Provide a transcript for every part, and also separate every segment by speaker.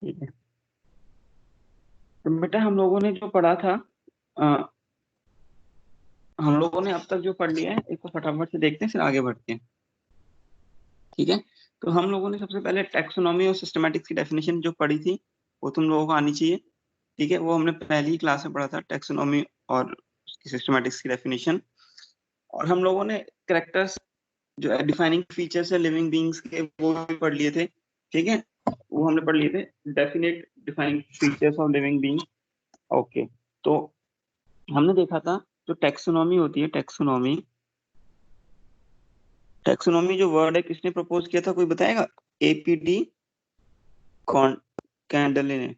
Speaker 1: ठीक है, तो बेटा हम लोगों ने जो पढ़ा था, अ, हम लोगों ने अब तक जो पढ़ लिया है इसको फटाफट से देखते हैं, फिर आगे बढ़ते हैं। ठीक है, तो हम लोगों ने सबसे पहले टैक्सोनॉमी और सिस्टमैटिक्स की डेफिनेशन जो पढ़ी थी वो तुम लोगों को आनी चाहिए। ठीक है, वो हमने पहली ही क्लास में पढ़ा था, टैक्सोनॉमी और उसकी सिस्टमैटिक्स की डेफिनेशन। और हम लोगों ने करेक्टर्स जो डिफाइनिंग फीचर्स है लिविंग बींग्स के वो भी पढ़ लिए थे। ठीक है, वो हमने पढ़ लिए थे, definite defining features of living being. Okay, तो हमने देखा था जो टैक्सोनॉमी होती है, टैक्सोनॉमी, टैक्सोनॉमी जो वर्ड है किसने प्रपोज किया था, कोई बताएगा? एपीडी कैंडले ने,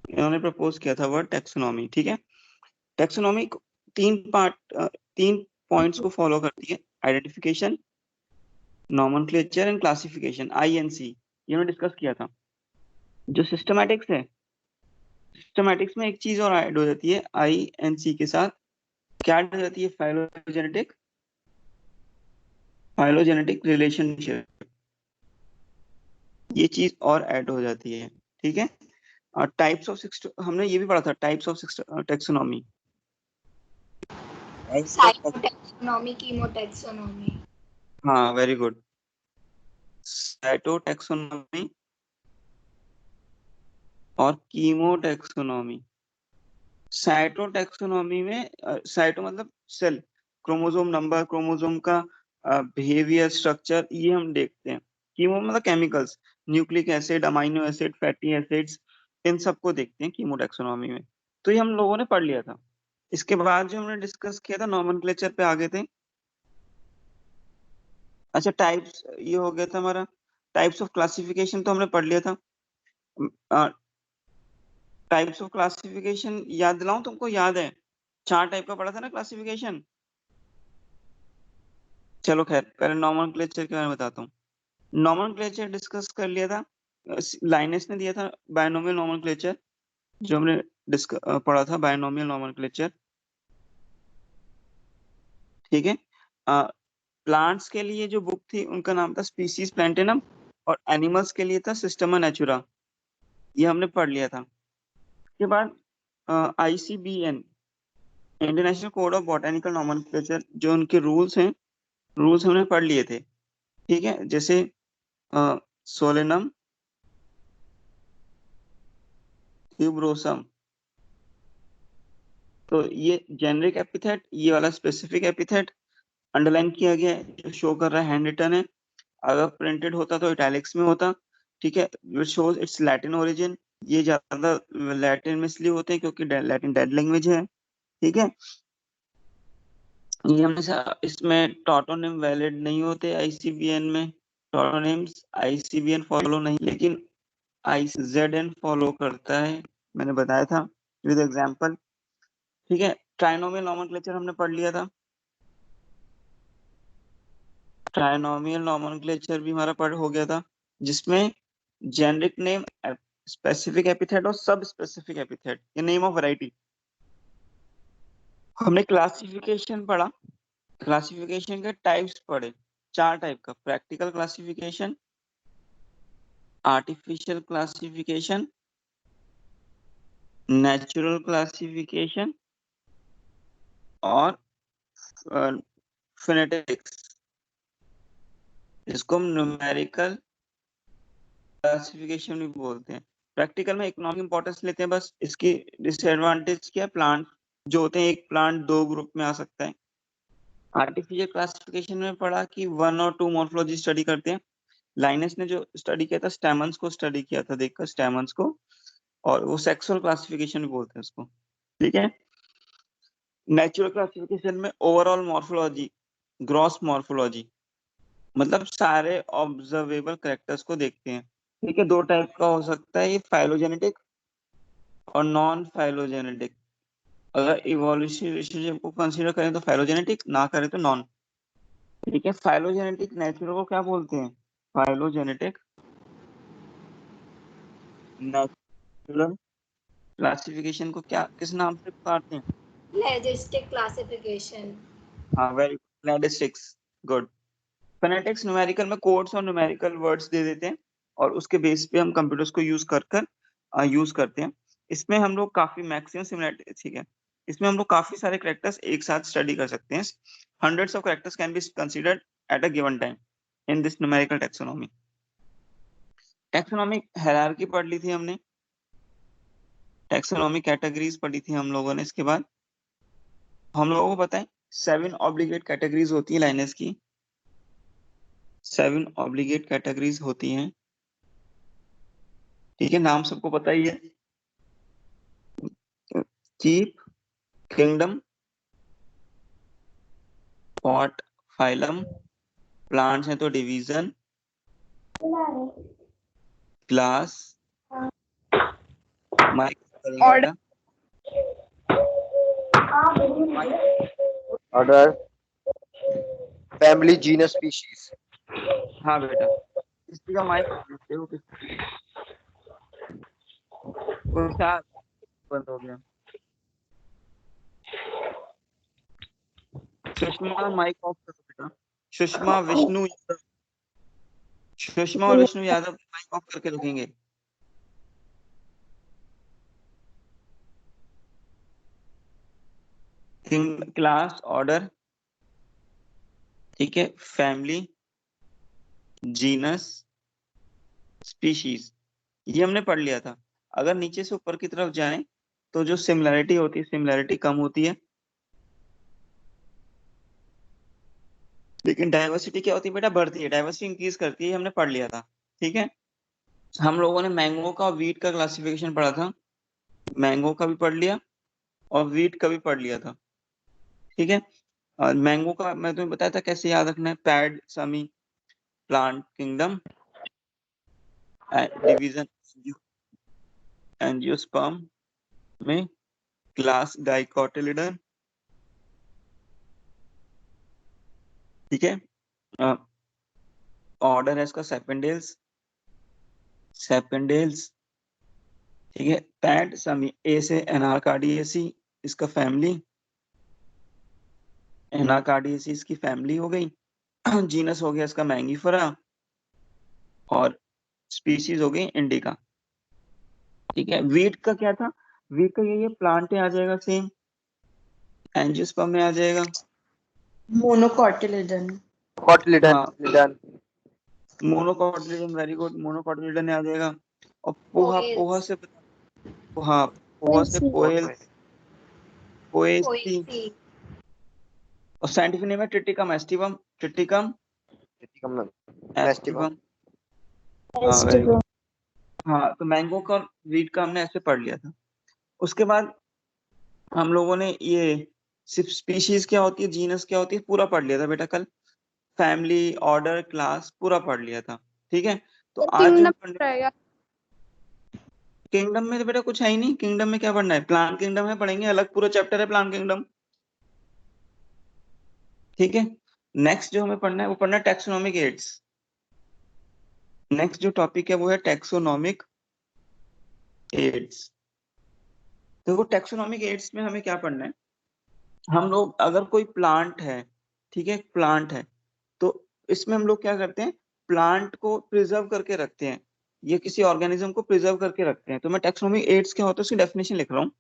Speaker 1: इन्होंने प्रपोज किया था वर्ड टैक्सोनॉमी। ठीक है, टैक्सोनॉमी तीन पॉइंट्स को फॉलो करती है, identification, nomenclature and classification, INC, ये हमने डिस्कस किया था। जो सिस्टमैटिक्स है, सिस्टमैटिक्स में एक चीज और ऐड हो जाती है INC के साथ, क्या ऐड हो जाती है? फाइलोजेनेटिक रिलेशनशिप, ये चीज और ऐड हो जाती है। ठीक है, और टाइप्स ऑफ हमने ये भी पढ़ा था, types of taxonomy,
Speaker 2: cytotaxonomy, chemotaxonomy.
Speaker 1: हाँ वेरी गुड, साइटोटैक्सोनॉमी और कीमोटैक्सोनॉमी। साइटोटैक्सोनॉमी में साइटो मतलब सेल, क्रोमोसोम नंबर, क्रोमोसोम का बिहेवियर, स्ट्रक्चर, ये हम देखते हैं। कीमो मतलब chemicals, nucleic acid, amino acid, fatty acids, इन सबको देखते हैं कीमोटैक्सोनॉमी में। तो ये हम लोगों ने पढ़ लिया था। इसके बाद जो हमने डिस्कस किया था, नॉमेनक्लेचर पे आ गए थे। अच्छा, टाइप्स ये हो गया था हमारा। टाइप्स ऑफ क्लासिफिकेशन तो हमने पढ़ लिया था। टाइप्स ऑफ क्लासिफिकेशन याद दिलाऊं तुमको? याद है, 4 टाइप का पढ़ा था ना क्लासिफिकेशन। चलो खैर, पहले नॉमेनक्लेचर के बारे में बताता हूँ। नॉमेनक्लेचर डिस्कस कर लिया था, लाइनेस ने दिया था बायनोमियल नॉमेनक्लेचर, जो हमने पढ़ा था, बायनोमियल नॉमेनक्लेचर। ठीक है, प्लांट्स के लिए जो बुक थी उनका नाम था स्पीसीज प्लांटेनम, और एनिमल्स के लिए था सिस्टमा नेचुरा, ये हमने पढ़ लिया था। उसके बाद ICBN, international code of botanical nomenclature, जो उनके रूल्स हैं, रूल्स हमने पढ़ लिए थे। ठीक है, जैसे सोलेनम, ट्यूबरोसम, तो ये जेनरिक एपिथेट, ये वाला स्पेसिफिक एपिथेट अंडरलाइन किया गया है, जो शो कर रहा है हैंड रिटन है। अगर प्रिंटेड होता तो इटैलिक्स में होता। ठीक है, which shows it's Latin origin, ये ज्यादा लैटिन में इसलिए होते हैं क्योंकि लैटिन डेड लैंग्वेज है। ठीक है, ये हमेशा इसमें टॉटोनिम वैलिड नहीं होते ICBN में, टॉटोनिम्स ICBN फॉलो नहीं, लेकिन IZN फॉलो करता है, मैंने बताया था विद एग्जांपल। ठीक है, ट्राइनोमियल नॉमेनक्लेचर हमने पढ़ लिया था, ट्राइनोमियल नॉमेनक्लेचर भी हमारा पढ़ हो गया था, जिसमें जेनरिक नेम, स्पेसिफिक एपिथेट और सब स्पेसिफिक एपिथेट, ये नेम ऑफ वैरायटी। हमने क्लासिफिकेशन पढ़ा, क्लासिफिकेशन के टाइप्स पढ़े, 4 टाइप का, practical classification, artificial classification, natural classification और फिनेटिक्स, इसको हम न्यूमेरिकल क्लासिफिकेशन भी बोलते हैं। प्रैक्टिकल में इकोनॉमिक इंपॉर्टेंस लेते हैं बस। इसकी डिसएडवांटेज क्या है? प्लांट जो होते हैं, एक प्लांट 2 ग्रुप में आ सकता है। आर्टिफिशियल क्लासिफिकेशन में पढ़ा कि 1 और 2 मॉर्फोलॉजी स्टडी करते हैं। लाइनस ने जो स्टडी किया था, स्टेमन्स को स्टडी किया था, देखकर स्टेमन्स को, और वो सेक्सुअल क्लासिफिकेशन भी बोलते हैं उसको। ठीक है, नेचुरल क्लासिफिकेशन में ओवरऑल मॉर्फोलॉजी, ग्रॉस मॉर्फोलॉजी, मतलब सारे ऑब्जर्वेबल कैरेक्टर्स को देखते हैं। ठीक है, 2 टाइप का हो सकता है ये, फाइलोजेनेटिक और नॉन फाइलोजेनेटिक। अगर इवोल्यूशनरी रिलेशनशिप को कंसीडर करें तो फाइलोजेनेटिक, ना करें तो नॉन। ठीक है, फाइलोजेनेटिक नेचुरल को क्या बोलते हैं? फाइलोजेनेटिक नेचुरल क्लासिफिकेशन को क्या, किस नाम से पुकारते हैं?
Speaker 2: लेजिस्टिक क्लासिफिकेशन।
Speaker 1: हाँ very cladistics, good. Phonetics numerical में कोड्स और न्यूमेरिकल वर्ड्स दे देते हैं, और उसके बेस पे हम कंप्यूटर्स को यूज कर कर यूज करते हैं। इसमें हम लोग काफी मैक्सिमम सिमिलरिटी, ठीक है, इसमें हम लोग काफी सारे कैरेक्टर्स एक साथ स्टडी कर सकते हैं। Hundreds of characters can be considered at a given time in this numerical taxonomy. Taxonomic hierarchy पढ़ ली थी हमने, टैक्सोनॉमिक कैटेगरीज पढ़ी थी हम लोगों ने। इसके बाद हम लोगों को पता है 7 ऑब्लिगेट कैटेगरीज होती है लाइनेज की, 7 ऑब्लिगेट कैटेगरीज होती हैं, ठीक है, नाम सबको पता ही है। Keep, kingdom, pot, phylum, plants हैं तो डिवीजन, क्लास, माइक करेंगे बेटा,
Speaker 3: ऑर्डर, फैमिली, जीनस, स्पीशीज।
Speaker 1: हाँ बेटा, किसी का माइक देखो क्या बंद हो गया। सुषमा माइक ऑफ करो बेटा, सुषमा विष्णु यादव, सुषमा और विष्णु यादव माइक ऑफ करके रखेंगे। क्लास, ऑर्डर, ठीक है, फैमिली, जीनस, स्पीशीज, ये हमने पढ़ लिया था। अगर नीचे से ऊपर की तरफ जाएं तो जो सिमिलरिटी होती है, सिमिलरिटी कम होती है, लेकिन डाइवर्सिटी क्या होती है बेटा, बढ़ती है। डाइवर्सिटी इंक्रीज करती है, हमने पढ़ लिया था, ठीक है। हम लोगों ने मैंगो का और वीट का क्लासिफिकेशन पढ़ा था, मैंगो का भी पढ़ लिया और वीट का भी पढ़ लिया था, ठीक है। और मैंगो का मैं तुम्हें बताया था कैसे याद रखना है, पैड, समी, प्लांट किंगडम, डिवीजन एंजियोस्पर्म में, क्लास डाइकोटिलिडन, ठीक है। ऑर्डर है इसका सेपेंडेल्स, सेपेंडेल्स, ठीक है। पैड, समी, ए से एनाकार्डियेसी, इसका फैमिली, एनाकार्डियेसी इसकी फैमिली हो गई। जीनस हो गया इसका मैंगीफेरा और स्पीशीज हो गई इंडिका, ठीक है। वीट का क्या था, वीट का ये प्लांट आ जाएगा सेम, एंजियोस्पर्म में आ जाएगा,
Speaker 2: मोनोकॉटिलिडन।
Speaker 3: कॉटिलिडन,
Speaker 1: हाँ
Speaker 3: लिडन।
Speaker 1: मोनोकॉटिलिडन, वेरी गुड, मोनोकॉटिलिडन आ जाएगा। और पोहा, पोहा
Speaker 2: पोएल्स।
Speaker 1: से, हाँ पोहा से पोएल, पोएसी,
Speaker 2: पोएसी।
Speaker 1: और साइंटिफिक नेम है Triticum aestivum, Triticum
Speaker 3: aestivum.
Speaker 1: Aestivum, हाँ वेरी गुड। हाँ तो मैंगो का और वीट का हमने ऐसे पढ़ लिया था। उसके बाद हम लोगों ने ये सिर्फ स्पीशीज क्या होती है, जीनस क्या होती है, पूरा पढ़ लिया था बेटा कल। फैमिली, ऑर्डर, क्लास पूरा पढ़ लिया था, ठीक है। तो आज जो हम पढ़ने, किंगडम में तो बेटा कुछ है ही नहीं, किंगडम में क्या पढ़ना है, प्लांट किंगडम है, पढ़ेंगे, अलग पूरा चैप्टर है प्लांट किंगडम, ठीक है। नेक्स्ट जो हमें पढ़ना है वो पढ़ना है टैक्सोनॉमिक एड्स। नेक्स्ट जो टॉपिक है वो है टैक्सोनॉमिक एड्स। तो वो टैक्सोनॉमिक एड्स में हमें क्या पढ़ना है, हम लोग अगर कोई प्लांट है, ठीक है, प्लांट है, तो इसमें हम लोग क्या करते हैं, प्लांट को प्रिजर्व करके रखते हैं, ये किसी ऑर्गेनिज्म को प्रिजर्व करके रखते हैं। तो मैं टैक्सोनॉमिक एड्स क्या होता है उसकी डेफिनेशन लिख रहा हूँ,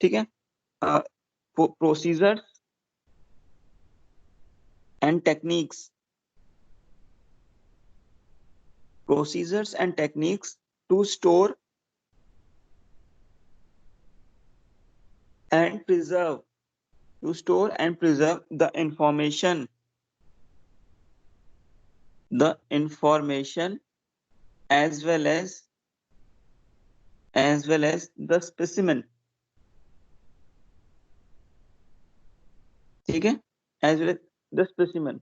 Speaker 1: ठीक है। Procedure and techniques, procedures and techniques to store and preserve, to store and preserve the information as well as the specimen, ठीक है, as well as the specimen।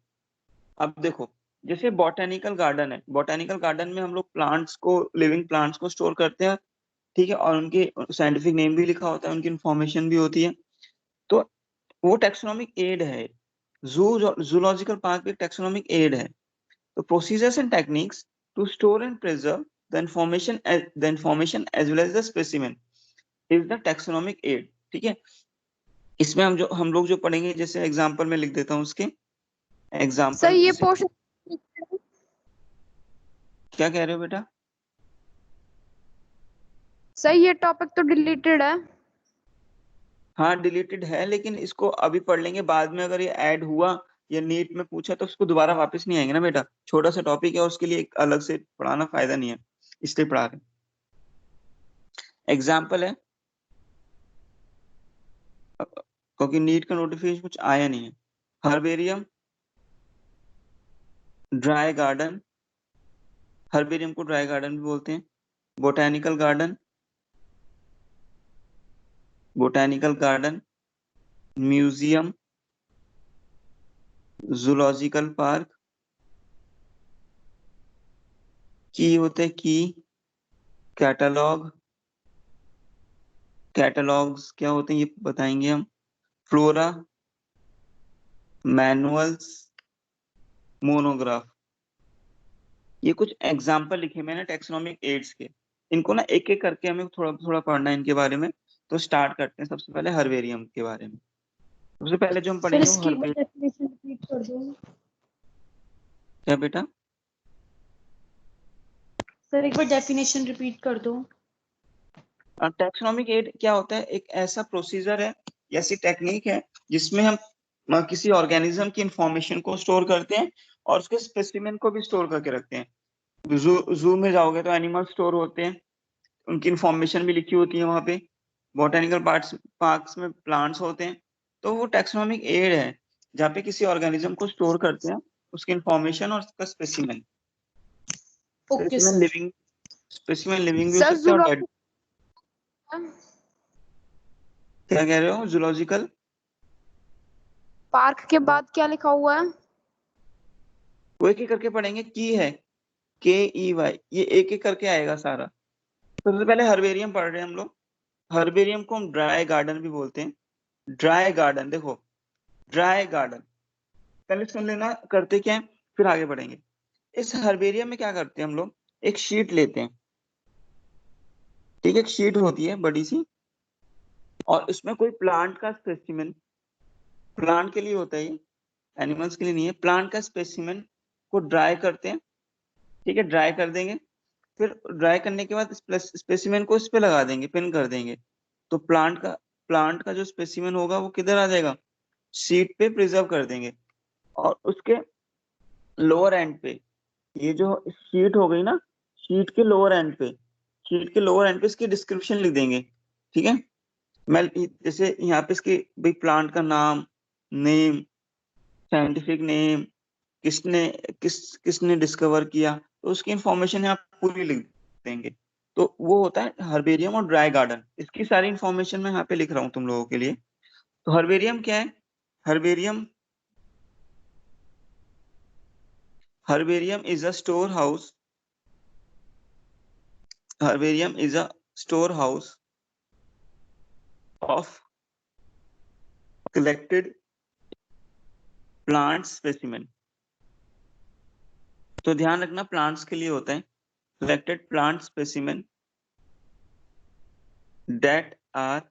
Speaker 1: अब देखो जैसे बॉटेनिकल गार्डन है, बॉटेनिकल गार्डन में हम लोग प्लांट्स को, लिविंग प्लांट्स को स्टोर करते हैं, ठीक है, और उनके साइंटिफिक नेम भी लिखा होता है, उनकी इंफॉर्मेशन भी होती है। तो वो टैक्सोनॉमिक एड है, जूलॉजिकल पार्क भी टैक्सोनॉमिक एड है। तो procedures and techniques to store and preserve the information as well as the specimen is the taxonomic aid, ठीक है। इसमें हम लोग जो पढ़ेंगे, जैसे एग्जांपल में लिख देता हूँ उसके एग्जांपल।
Speaker 4: सर ये पोर्शन
Speaker 1: क्या कह रहे हो बेटा,
Speaker 4: सर ये टॉपिक तो डिलीटेड है।
Speaker 1: हाँ डिलीटेड है, लेकिन इसको अभी पढ़ लेंगे, बाद में अगर ये ऐड हुआ या नीट में पूछा तो उसको दोबारा वापस नहीं आएंगे ना बेटा। छोटा सा टॉपिक है, उसके लिए एक अलग से पढ़ाना फायदा नहीं है, इसलिए पढ़ा रहे। एग्जाम्पल है, क्योंकि नीट का नोटिफिकेशन कुछ आया नहीं है। हर्बेरियम, ड्राई गार्डन, हर्बेरियम को ड्राई गार्डन भी बोलते हैं। Botanical garden, botanical garden, museum, zoological park, की होते हैं की, कैटलॉग, कैटलॉग्स क्या होते हैं ये बताएंगे हम, फ्लोरा, मैनुअल्स, मोनोग्राफ। ये कुछ एग्जाम्पल लिखे मैंने टैक्सोनॉमिक एड्स के, इनको ना एक एक करके हमें थोड़ा थोड़ा पढ़ना है इनके बारे में। तो स्टार्ट करते हैं सबसे पहले हर्बेरियम के बारे में। सबसे पहले जो हम
Speaker 4: सर
Speaker 1: पढ़ेंगे वो
Speaker 4: इसकी
Speaker 1: हर्बेरियम।
Speaker 4: डेफिनेशन रिपीट कर दो।
Speaker 1: क्या बेटा?
Speaker 4: सर एक बार डेफिनेशन रिपीट कर दो।
Speaker 1: टैक्सोनॉमिक एड क्या होता है? एक ऐसा प्रोसीजर है, ऐसी टेक्निक है जिसमें हम किसी ऑर्गेनिज्म की इंफॉर्मेशन को स्टोर करते हैं और उसके स्पेसिमेन को भी स्टोर करके रखते हैं। जू में जाओगे तो एनिमल स्टोर होते हैं, उनकी इंफॉर्मेशन भी लिखी होती है वहां पे। बॉटेनिकल पार्क्स में प्लांट्स होते हैं। तो वो टैक्सोनॉमिक एड है जहाँ पे किसी ऑर्गेनिज्म को स्टोर करते हैं, उसकी इंफॉर्मेशन और उसका specimen.
Speaker 4: Okay
Speaker 1: specimen
Speaker 4: sir.
Speaker 1: Living, specimen living भी हो
Speaker 4: सर
Speaker 1: सकता है और डेड।
Speaker 4: जूलॉजिकल
Speaker 1: क्या कह रहे हो? जूलॉजिकल
Speaker 4: पार्क के बाद क्या लिखा हुआ है?
Speaker 1: वो एक एक करके पढ़ेंगे। की है KEY, ये एक एक करके आएगा सारा। सबसे पहले हर्बेरियम पढ़ रहे हैं हम लोग। हर्बेरियम को हम ड्राई गार्डन भी बोलते हैं। ड्राई गार्डन, देखो ड्राई गार्डन पहले सुन लेना करते क्या है, फिर आगे बढ़ेंगे। इस हर्बेरियम में क्या करते हैं हम लोग, एक शीट लेते हैं, ठीक है, एक शीट होती है बड़ी सी, और उसमें कोई प्लांट का स्पेसिमेन, प्लांट के लिए होता है ये, एनिमल्स के लिए नहीं है, प्लांट का स्पेसिमेन को ड्राई करते हैं। ठीक है, ड्राई कर देंगे, फिर ड्राई करने के बाद स्पेसिमेन को इस पे लगा देंगे, पिन कर देंगे। तो प्लांट का जो स्पेसिमेन होगा वो किधर आ जाएगा, शीट पे प्रिजर्व कर देंगे। और उसके लोअर एंड पे, ये जो शीट हो गई ना, शीट के लोअर एंड पे, शीट के लोअर एंड पे इसकी डिस्क्रिप्शन लिख देंगे। ठीक है, मैं जैसे यहाँ पे इसके भाई प्लांट का नाम, नेम, साइंटिफिक नेम, किसने किसने डिस्कवर किया, तो उसकी इंफॉर्मेशन यहाँ पूरी लिख देंगे। तो वो होता है हर्बेरियम और ड्राई गार्डन। इसकी सारी इंफॉर्मेशन मैं यहाँ पे लिख रहा हूँ तुम लोगों के लिए। तो हर्बेरियम क्या है? Herbarium herbarium is a store house, herbarium is a storehouse of collected plant specimen। तो ध्यान रखना प्लांट्स के लिए होता है, collected plant specimen that are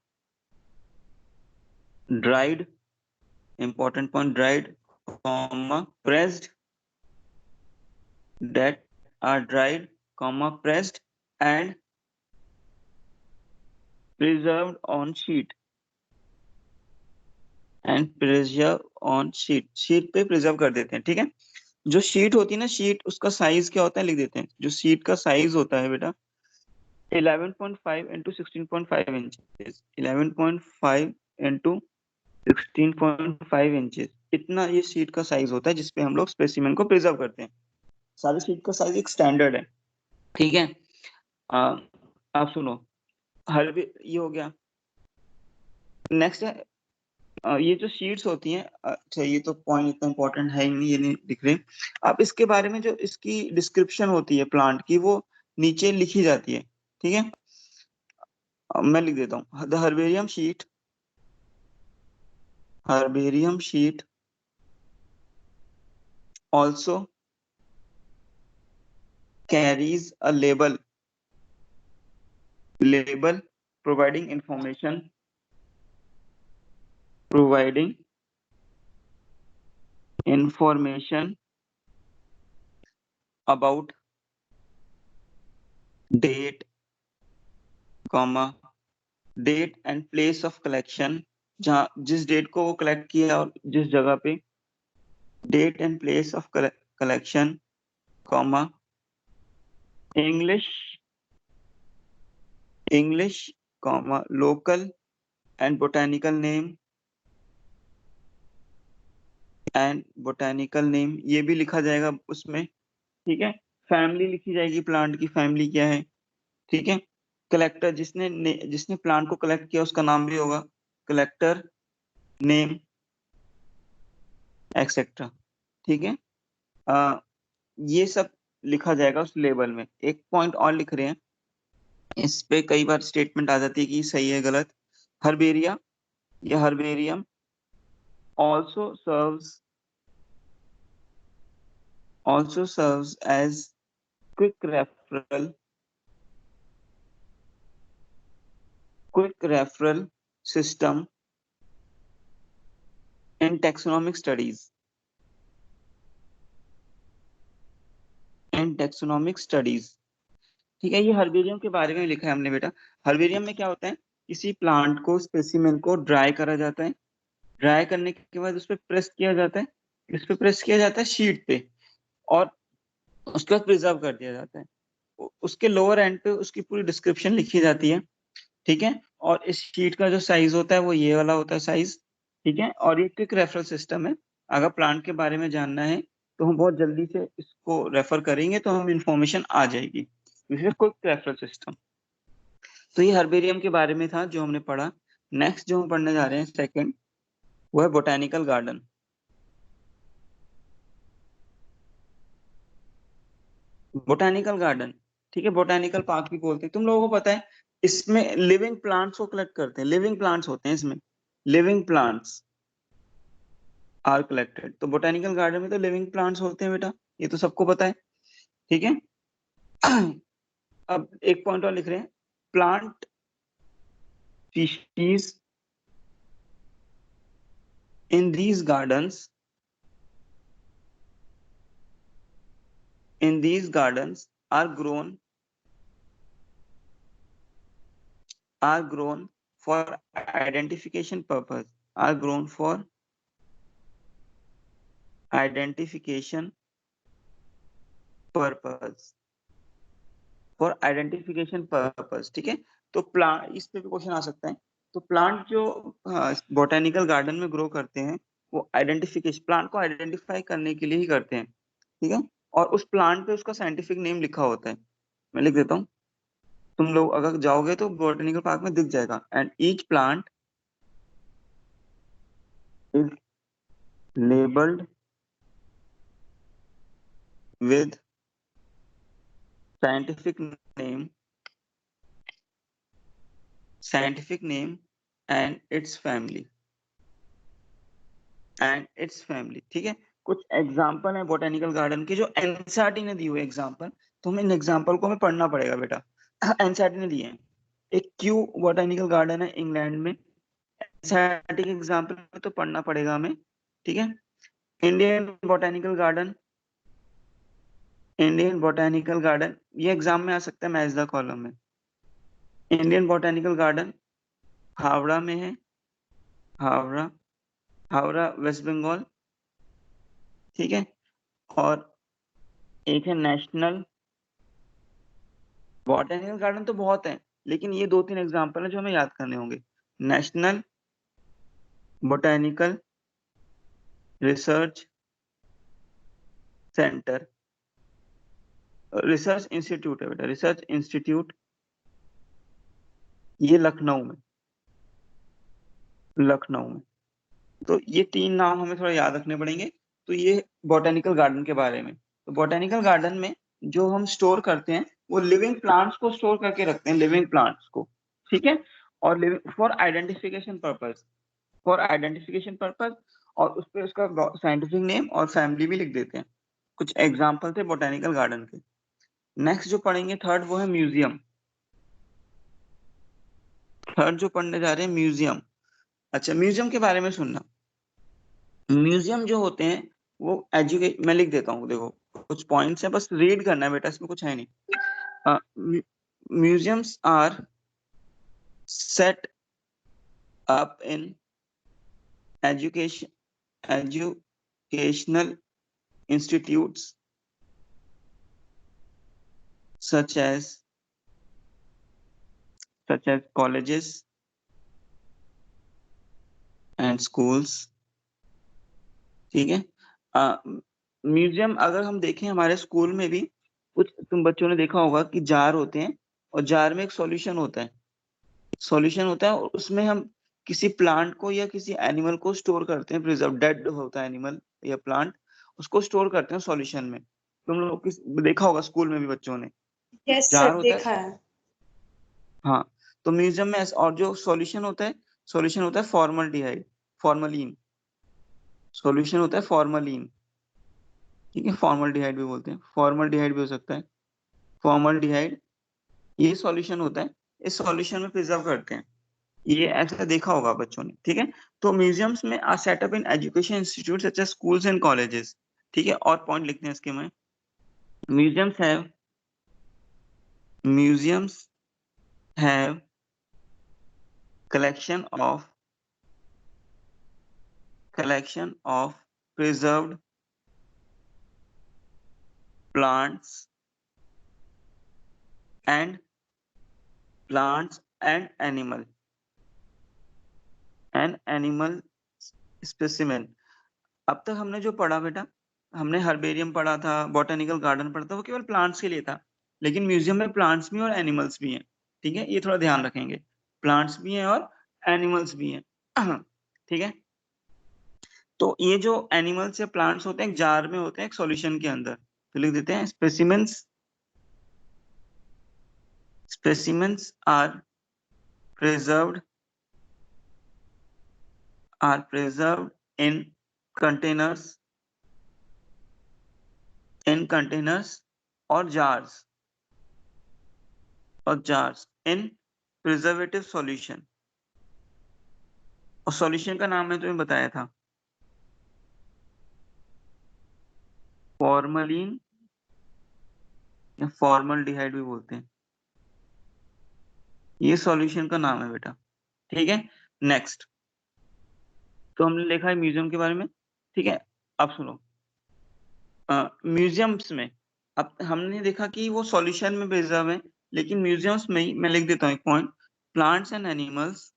Speaker 1: dried, important point, dried, comma pressed, that are dried, comma pressed and preserved on sheet, and preserve on sheet, sheet पे preserve कर देते हैं। ठीक है, जो शीट होती है ना, शीट उसका साइज क्या होता है लिख देते हैं। जो शीट का साइज होता है बेटा 11.5 into 16.5 इंचेस, 11.5 into 16.5 इंचेस, इतना ये शीट का साइज होता है जिसपे हम लोग स्पेसिमेन को प्रिजर्व करते हैं। सारी शीट का साइज एक स्टैंडर्ड है। ठीक है, आप सुनो, हर ये हो गया। नेक्स्ट है ये जो शीट्स होती हैं, अच्छा ये तो पॉइंट इतना इंपॉर्टेंट है ही नहीं, ये नहीं दिख रहे। अब इसके बारे में जो इसकी डिस्क्रिप्शन होती है प्लांट की, वो नीचे लिखी जाती है। ठीक है, मैं लिख देता हूँ। The herbarium sheet also carries a label providing information about date, comma date and place of collection, जहाँ जिस डेट को वो कलेक्ट किया और जिस जगह पे, date and place of collection, comma English comma local and botanical name ये भी लिखा जाएगा उसमें, ठीक है। फैमिली लिखी जाएगी, प्लांट की फैमिली क्या है, ठीक है। कलेक्टर जिसने प्लांट को कलेक्ट किया उसका नाम भी होगा, कलेक्टर नेम एक्सेट्रा, ठीक है। ये सब लिखा जाएगा उस लेबल में। एक पॉइंट और लिख रहे हैं, इस पे कई बार स्टेटमेंट आ जाती है कि सही है गलत। हर्बेरिया या herbarium also serves as quick referral system in taxonomic studies. ठीक है, ये हर्बेरियम के बारे में लिखा है हमने बेटा। हर्बेरियम में क्या होता है, किसी प्लांट को, स्पेसिमेन को ड्राई करा जाता है, ड्राई करने के बाद उस पर प्रेस किया जाता है, इस पे प्रेस किया जाता है शीट पे, और उसके बाद प्रिजर्व कर दिया जाता है। उसके लोअर एंड पे उसकी पूरी डिस्क्रिप्शन लिखी जाती है, ठीक है। और इस शीट का जो साइज होता है वो ये वाला होता है साइज, ठीक है। और ये क्विक रेफरल सिस्टम है। अगर प्लांट के बारे में जानना है तो हम बहुत जल्दी से इसको रेफर करेंगे तो हम इंफॉर्मेशन आ जाएगी, इसलिए क्विक रेफरल सिस्टम। तो ये हर्बेरियम के बारे में था जो हमने पढ़ा। नेक्स्ट जो हम पढ़ने जा रहे हैं सेकंड, वो है बोटेनिकल गार्डन। बोटेनिकल गार्डन, ठीक है, बोटेनिकल पार्क भी बोलते हैं। तुम लोगों को पता है इसमें लिविंग प्लांट्स को कलेक्ट करते हैं, लिविंग प्लांट्स होते हैं इसमें, लिविंग प्लांट्स आर कलेक्टेड। तो बोटेनिकल गार्डन में तो लिविंग प्लांट्स होते हैं बेटा, ये तो सबको पता है, ठीक है। अब एक पॉइंट और लिख रहे हैं, plant species in these gardens are grown for identification purpose, ठीक है। तो प्लांट, इस पे भी क्वेश्चन आ सकता है। तो प्लांट जो बोटेनिकल गार्डन में ग्रो करते हैं वो आइडेंटिफिकेशन, प्लांट को आइडेंटिफाई करने के लिए ही करते हैं, ठीक है। और उस प्लांट पे उसका साइंटिफिक नेम लिखा होता है, मैं लिख देता हूँ, तुम लोग अगर जाओगे तो बोटेनिकल पार्क में दिख जाएगा। And each plant is labelled with scientific name and its family, ठीक है। कुछ एग्जाम्पल है बोटेनिकल गार्डन के जो एनसीईआरटी ने दी हुई एग्जाम्पल, तो हमें इन एग्जाम्पल को हमें पढ़ना पड़ेगा बेटा। एनसीईआरटी ने दिए हैं। एक क्यू बोटेनिकल गार्डन है इंग्लैंड में, एनसीईआरटी के एग्जाम्पल तो पढ़ना पड़ेगा हमें, ठीक है। इंडियन बोटेनिकल गार्डन ये एग्जाम में आ सकता है, मैच द कॉलम में। इंडियन बोटेनिकल गार्डन हावड़ा में है, हावड़ा वेस्ट बंगाल, ठीक है। और एक है नेशनल बोटेनिकल गार्डन, तो बहुत है लेकिन ये 2-3 एग्जाम्पल है जो हमें याद करने होंगे। National botanical research centre, research institute है बेटा, रिसर्च इंस्टीट्यूट, ये लखनऊ में। तो ये 3 नाम हमें थोड़ा याद रखने पड़ेंगे। तो ये बोटेनिकल गार्डन के बारे में। तो बोटेनिकल गार्डन में जो हम स्टोर करते हैं वो लिविंग प्लांट्स को स्टोर करके रखते हैं, लिविंग प्लांट्स को, ठीक है। और लिविंग फॉर आइडेंटिफिकेशन पर्पस, और उस पर उसका साइंटिफिक नेम और फैमिली भी लिख देते हैं। कुछ एग्जाम्पल थे बोटेनिकल गार्डन के। नेक्स्ट जो पढ़ेंगे थर्ड, वो है म्यूजियम। थर्ड जो पढ़ने जा रहे हैं म्यूजियम। अच्छा, म्यूजियम के बारे में सुनना। म्यूजियम जो होते हैं वो मैं लिख देता हूँ, देखो कुछ पॉइंट्स हैं, बस रीड करना है बेटा, इसमें कुछ है नहीं। Museums are set up in educational institutes such as colleges and schools. ठीक है। म्यूजियम अगर हम देखें हमारे स्कूल में भी कुछ तुम बच्चों ने देखा होगा कि जार होते हैं और जार में एक सॉल्यूशन होता है और उसमें हम किसी प्लांट को या किसी एनिमल को स्टोर करते हैं, प्रिजर्व, डेड होता है एनिमल या प्लांट, उसको स्टोर करते हैं सॉल्यूशन में। तुम लोग किस देखा होगा स्कूल में भी बच्चों ने
Speaker 4: यस
Speaker 1: जार
Speaker 4: सर,
Speaker 1: होता है।
Speaker 4: देखा है।
Speaker 1: हाँ, तो म्यूजियम में और जो सॉल्यूशन होता है फॉर्मलीन, सॉल्यूशन होता है फॉर्मलीन। ठीक है, फॉर्मल्डिहाइड भी बोलते हैं, फॉर्मल्डिहाइड भी हो सकता है, फॉर्मल्डिहाइड, ये सॉल्यूशन होता है। इस सॉल्यूशन में प्रिजर्व करते हैं, ये ऐसा देखा होगा बच्चों ने। ठीक है, तो म्यूजियम्स में are set up in education institute such as schools and colleges. ठीक है, और पॉइंट लिखते हैं इसके में। Museums have collection of preserved plants and animal specimen। अब तक हमने जो पढ़ा बेटा, हमने हर्बेरियम पढ़ा था, बॉटेनिकल गार्डन पढ़ा था, वो केवल प्लांट्स के लिए था, लेकिन म्यूजियम में प्लांट्स भी और एनिमल्स भी हैं। ठीक है, ये थोड़ा ध्यान रखेंगे, प्लांट्स भी हैं और एनिमल्स भी हैं। ठीक है, तो ये जो एनिमल्स या प्लांट्स होते हैं एक जार में होते हैं, एक सॉल्यूशन के अंदर, तो लिख देते हैं specimens are preserved in containers or jars in preservative solution। और सॉल्यूशन का नाम मैंने तुम्हें बताया था, फॉर्मलिन या फॉर्मल्डिहाइड भी बोलते हैं, ये सॉल्यूशन का नाम है बेटा। ठीक है, नेक्स्ट, तो हमने लिखा है म्यूजियम के बारे में। ठीक है, अब सुनो, म्यूजियम्स में अब हमने देखा कि वो सॉल्यूशन में प्रिजर्व है, लेकिन म्यूजियम्स में ही मैं लिख देता हूँ एक point, plants and animals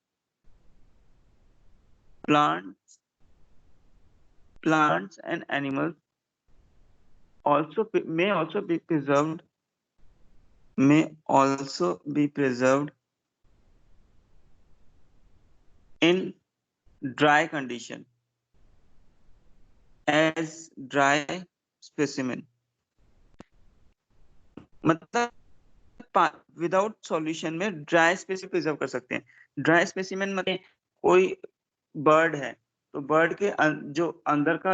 Speaker 1: may also be preserved in dry condition as dry specimen। मतलब विदाउट सॉल्यूशन में ड्राई स्पेसिमेन प्रिजर्व कर सकते हैं। ड्राई स्पेसिमेन मतलब कोई बर्ड है तो बर्ड के जो अंदर का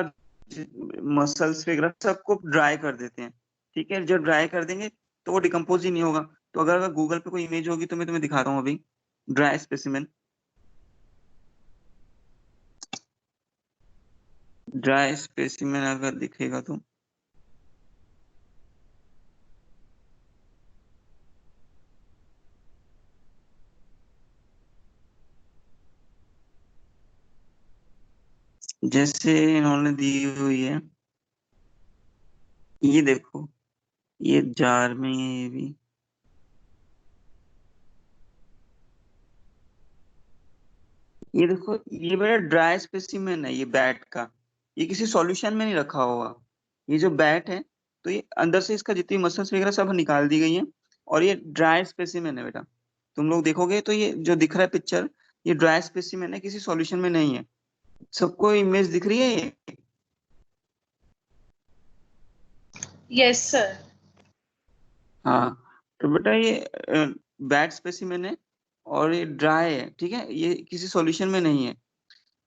Speaker 1: मसल्स वगैरह सबको ड्राई कर देते हैं। ठीक है, जब ड्राई कर देंगे तो वो डिकम्पोज ही नहीं होगा। तो अगर गूगल पे कोई इमेज होगी तो मैं तुम्हें दिखाता हूँ अभी, ड्राई स्पेसिमेन, अगर दिखेगा तो जैसे इन्होंने दी हुई है, ये देखो, ये जार में है, ये भी ये देखो, ये बड़ा ड्राई स्पेसिमेन है ये बैट का, ये किसी सॉल्यूशन में नहीं रखा हुआ। ये जो बैट है तो ये अंदर से इसका जितनी मसल्स वगैरह सब निकाल दी गई हैं और ये ड्राई स्पेसिमेन है बेटा। तुम लोग देखोगे तो ये जो दिख रहा है पिक्चर, ये ड्राई स्पेसिमेन है, किसी सॉल्यूशन में नहीं है। सबको इमेज दिख रही है ये?
Speaker 4: Yes sir.
Speaker 1: हाँ, तो बेटा ये बैट स्पेसिमेन है और ये ड्राई है। ठीक है, ये किसी सॉल्यूशन में नहीं है।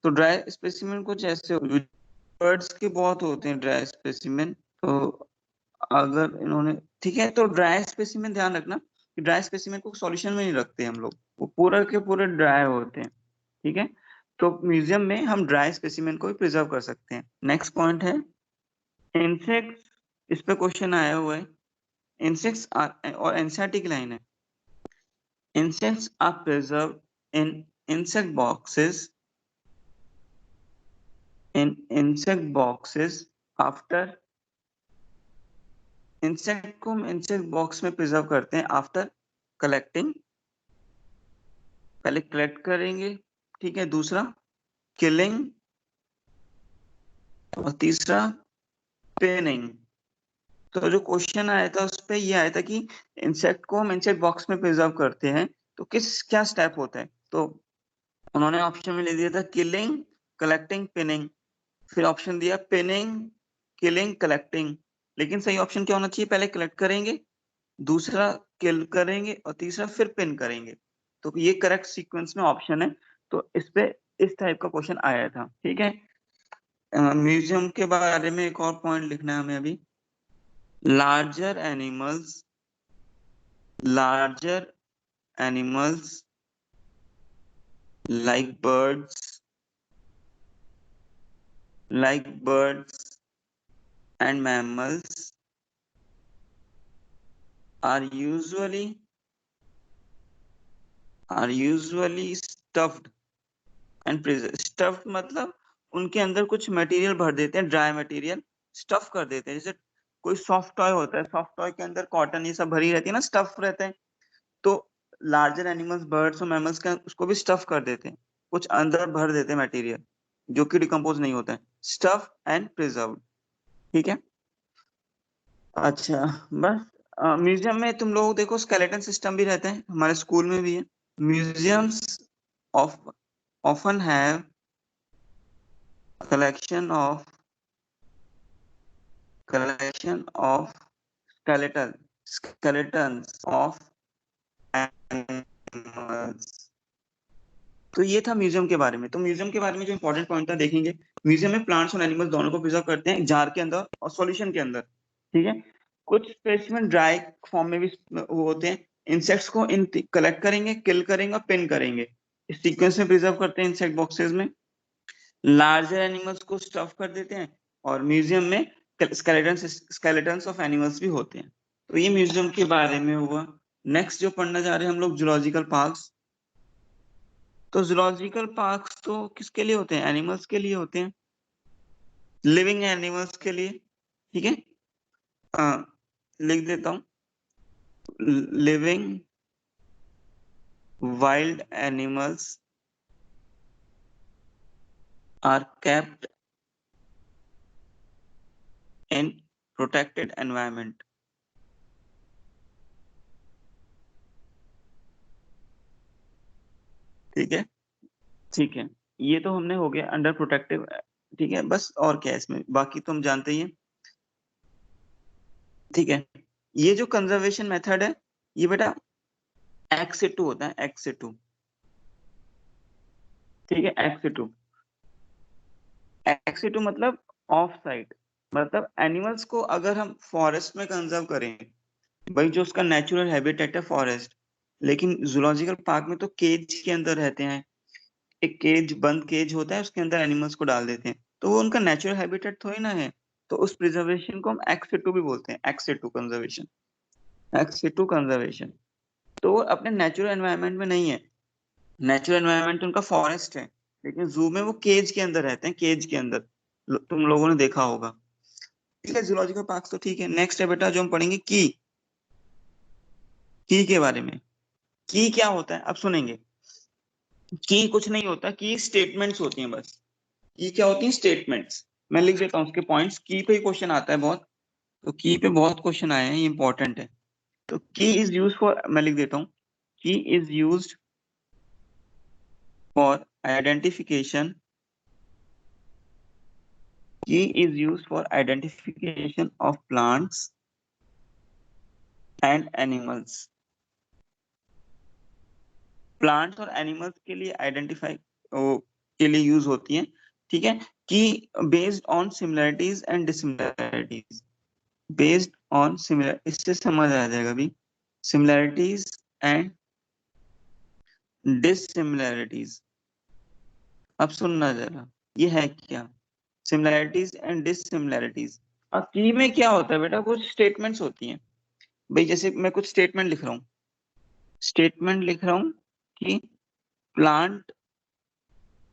Speaker 1: तो ड्राई स्पेसिमेन कुछ ऐसे बर्ड्स के बहुत होते हैं ड्राई स्पेसिमेन। तो अगर इन्होंने, ठीक है, तो ड्राई स्पेसिमेन ध्यान रखना कि ड्राई स्पेसिमेन को सॉल्यूशन में नहीं रखते हम लोग, वो पूरा के पूरे ड्राई होते हैं। ठीक है, तो म्यूजियम में हम ड्राई स्पेसिमेन को भी प्रिजर्व कर सकते हैं। नेक्स्ट पॉइंट है इंसेक्ट्स, इस पे क्वेश्चन आया हुआ है। इंसेक्ट्स और एनसीईआरटी की लाइन है, insects are preserved in insect boxes after insect को हम इंसेक्ट बॉक्स में प्रिजर्व करते हैं आफ्टर कलेक्टिंग, पहले कलेक्ट करेंगे, ठीक है, दूसरा किलिंग और तीसरा पेनिंग। तो जो क्वेश्चन आया था उस पे ये आया था कि इंसेक्ट को हम इंसेक्ट बॉक्स में प्रिजर्व करते हैं तो क्या स्टेप होता है, तो उन्होंने ऑप्शन में ले दिया था किलिंग, कलेक्टिंग, पिनिंग, फिर ऑप्शन दिया पिनिंग, किलिंग, कलेक्टिंग। लेकिन सही ऑप्शन क्या होना चाहिए, पहले कलेक्ट करेंगे, दूसरा किल करेंगे और तीसरा फिर पिन करेंगे। तो ये करेक्ट सीक्वेंस में ऑप्शन है। तो इस पे इस टाइप का क्वेश्चन आया था, ठीक है। म्यूजियम के बारे में एक और पॉइंट लिखना है हमें अभी। Larger animals like birds and mammals are usually stuffed and preserved. Stuffed मतलब उनके अंदर कुछ मटेरियल भर देते हैं, ड्राई मटेरियल स्टफ कर देते हैं। जैसे कोई सॉफ्ट टॉय होता है, सॉफ्ट टॉय के अंदर कॉटन ये सब भरी रहती है ना, स्टफ रहते हैं। तो लार्जर एनिमल्स, बर्ड्स और मैमल्स का उसको भी स्टफ कर देते हैं, कुछ अंदर भर देते हैं मटेरियल जो कि डिकम्पोज नहीं होता है। स्टफ एंड प्रिजर्व्ड, ठीक है। अच्छा, बस म्यूजियम में तुम लोग देखो स्केलेटन सिस्टम भी रहते हैं, हमारे स्कूल में भी है। Museums often have collection of skeletons of animals। तो ये था म्यूजियम के बारे में। तो म्यूजियम के बारे में जो इंपॉर्टेंट पॉइंट था देखेंगे। म्यूजियम में प्लांट्स और एनिमल्स दोनों को प्रिजर्व करते हैं, जार के अंदर और सॉल्यूशन के अंदर, ठीक है। कुछ स्पेसिमेन ड्राई फॉर्म में भी होते हैं। इंसेक्ट्स को कलेक्ट करेंगे, किल करेंगे और पिन करेंगे, इस सीक्वेंस में प्रिजर्व करते हैं इंसेक्ट बॉक्सेस में। लार्जर एनिमल्स को स्टफ कर देते हैं और म्यूजियम में स्केलेटन्स ऑफ एनिमल्स भी होते हैं। तो ये म्यूजियम के बारे में हुआ। नेक्स्ट जो पढ़ना जा रहे हैं हम लोग, जूलॉजिकल पार्क्स। तो जूलॉजिकल पार्क्स तो किसके लिए होते हैं, एनिमल्स के लिए होते हैं, लिविंग एनिमल्स के लिए, ठीक है। लिख देता हूं, living wild animals are kept in protected environment। ठीक है, ठीक है, ये तो हमने हो गया अंडर प्रोटेक्टिव, ठीक है। बस और क्या है इसमें, बाकी तो हम जानते ही हैं, ठीक है। ये जो कंजर्वेशन मेथड है ये बेटा एक्स से टू होता है, एक्स से टू, ठीक है, एक्स से टू। एक्स से टू मतलब ऑफ साइट, मतलब एनिमल्स को अगर हम फॉरेस्ट में कंजर्व करें, भाई जो उसका नेचुरल हैबिटेट है फॉरेस्ट, लेकिन जूलॉजिकल पार्क में तो केज के अंदर रहते हैं, एक केज, बंद केज होता है, उसके अंदर एनिमल्स को डाल देते हैं, तो वो उनका नेचुरल हैबिटेट थोड़ी ना है। तो उस प्रिजर्वेशन को हम एक्स से टू भी बोलते हैं, एक्स से टू कंजर्वेशन, एक्स से टू कंजर्वेशन। तो वो अपने नेचुरल एनवायरनमेंट में नहीं है, नेचुरल एनवायरनमेंट उनका फॉरेस्ट है, लेकिन जू में वो केज के अंदर रहते हैं, केज के अंदर, तुम लोगों ने देखा होगा, ठीक है। जूलॉजिकल पार्क तो ठीक है। नेक्स्ट है बेटा जो हम पढ़ेंगे की के बारे में। की क्या होता है अब सुनेंगे। की कुछ नहीं होता, की स्टेटमेंट्स होती हैं बस। की क्या होती हैं, स्टेटमेंट्स। मैं लिख देता हूँ उसके पॉइंट्स, की पे ही क्वेश्चन आता है बहुत, तो की पे बहुत क्वेश्चन आए हैं, ये इंपॉर्टेंट है। तो की इज यूज फॉर, मैं लिख देता हूँ, की इज यूज्ड फॉर आइडेंटिफिकेशन, की is used for identification of plants and animals. Plants और एनिमल्स के लिए आइडेंटिफाई के लिए यूज होती है, ठीक है। कि based on similarities and dissimilarities, based on similar, इससे समझ आ जाएगा भी, सिमिलरिटीज एंड डिसिमिलरिटीज। अब सुनना जरा, ये है क्या, सिमिलरिटीज एंड डिसिमिलरिटीज। अब की में क्या होता है बेटा, कुछ स्टेटमेंट्स होती हैं भाई, जैसे मैं कुछ स्टेटमेंट लिख रहा हूँ, स्टेटमेंट लिख रहा हूँ कि प्लांट